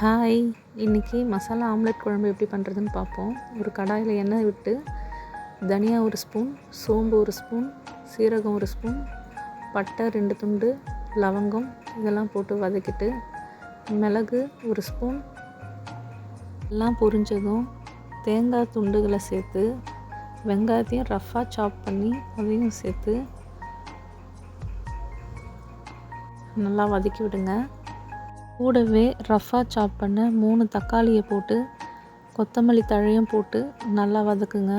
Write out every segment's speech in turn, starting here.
Hi! இன்றைக்கி masala omelette குழம்பு எப்படி பண்ணுறதுன்னு பார்ப்போம். ஒரு கடாயில் எண்ணெய் விட்டு தனியா 1 ஸ்பூன், சோம்பு 1 ஸ்பூன், சீரகம் 1 ஸ்பூன், பட்டை 2 துண்டு, லவங்கம் இதெல்லாம் போட்டு வதக்கிட்டு, மிளகு 1 ஸ்பூன் எல்லாம் பொரிஞ்சதும் தேங்காய் துண்டுகளை சேர்த்து வெங்காயத்தையும் ரஃப்பாக சாப் பண்ணி அதையும் சேர்த்து நல்லா வதக்கி விடுங்க. கூடவே ரஃப்பாக சாப் பண்ண 3 தக்காளியை போட்டு கொத்தமல்லி தழையும் போட்டு நல்லா வதக்குங்க.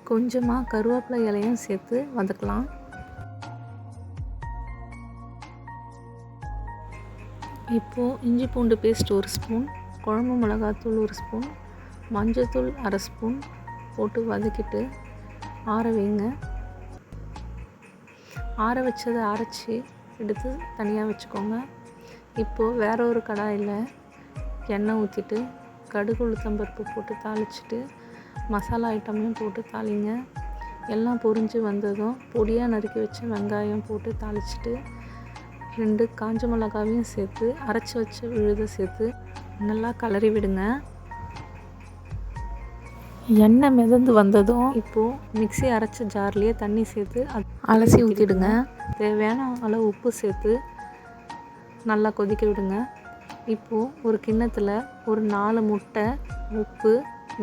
கொஞ்சமாக கருவேப்பிலை இலையும் சேர்த்து வதக்கலாம். இப்போது இஞ்சி பூண்டு பேஸ்ட் 1 ஸ்பூன், குழம்பு மிளகாத்தூள் 1 ஸ்பூன், மஞ்சள்தூள் 1/2 ஸ்பூன் போட்டு வதக்கிட்டு ஆற வைங்க. ஆற வச்சதை அரைச்சி எடுத்து தனியாக வச்சுக்கோங்க. இப்போது வேற ஒரு கடாயில் எண்ணெய் ஊற்றிட்டு கடுகு உளுத்தம்பருப்பு போட்டு தாளிச்சிட்டு மசாலா ஐட்டமையும் போட்டு தாளிங்க. எல்லாம் பொரிஞ்சு வந்ததும் பொடியாக நறுக்கி வச்ச வெங்காயம் போட்டு தாளிச்சிட்டு 2 காஞ்ச மிளகாவையும் சேர்த்து அரைச்சி வச்ச விழுதை சேர்த்து நல்லா கிளறி விடுங்க. எண்ணெய் மிதந்து வந்ததும் இப்போது மிக்ஸி அரைச்ச ஜார்லேயே தண்ணி சேர்த்து அலசி ஊற்றிடுங்க. தேவையான அளவு உப்பு சேர்த்து நல்லா கொதிக்க விடுங்க. இப்போது ஒரு கிண்ணத்தில் ஒரு 4 முட்டை, உப்பு,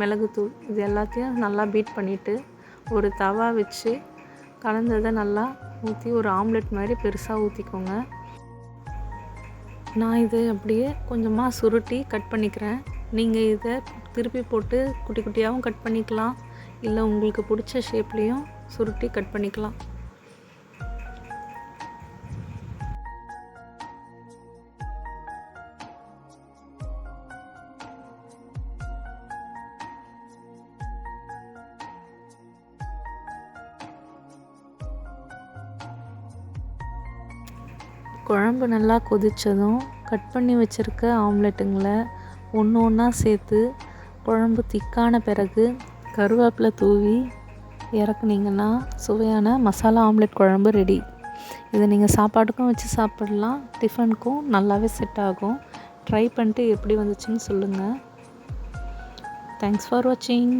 மிளகுத்தூள் இது எல்லாத்தையும் நல்லா பீட் பண்ணிவிட்டு ஒரு தவா வச்சு கலந்ததை நல்லா ஊற்றி ஒரு ஆம்லெட் மாதிரி பெருசாக ஊற்றிக்கோங்க. நான் இதை அப்படியே கொஞ்சமாக சுருட்டி கட் பண்ணிக்கிறேன். நீங்கள் இதை திருப்பி போட்டு குட்டி குட்டியாகவும் கட் பண்ணிக்கலாம், இல்லை உங்களுக்கு பிடிச்ச ஷேப்லேயும் சுருட்டி கட் பண்ணிக்கலாம். குழம்பு நல்லா கொதித்ததும் கட் பண்ணி வச்சுருக்க ஆம்லெட்டுங்களை ஒன்று ஒன்றா சேர்த்து குழம்பு திக்கான பிறகு கருவேப்பிலை தூவி இறக்குனீங்கன்னா சுவையான மசாலா ஆம்லெட் குழம்பு ரெடி. இதை நீங்கள் சாப்பாட்டுக்கும் வச்சு சாப்பிடலாம், டிஃபனுக்கும் நல்லாவே செட் ஆகும். ட்ரை பண்ணிட்டு எப்படி வந்துச்சுன்னு சொல்லுங்கள். தேங்க்ஸ் ஃபார் வாட்சிங்.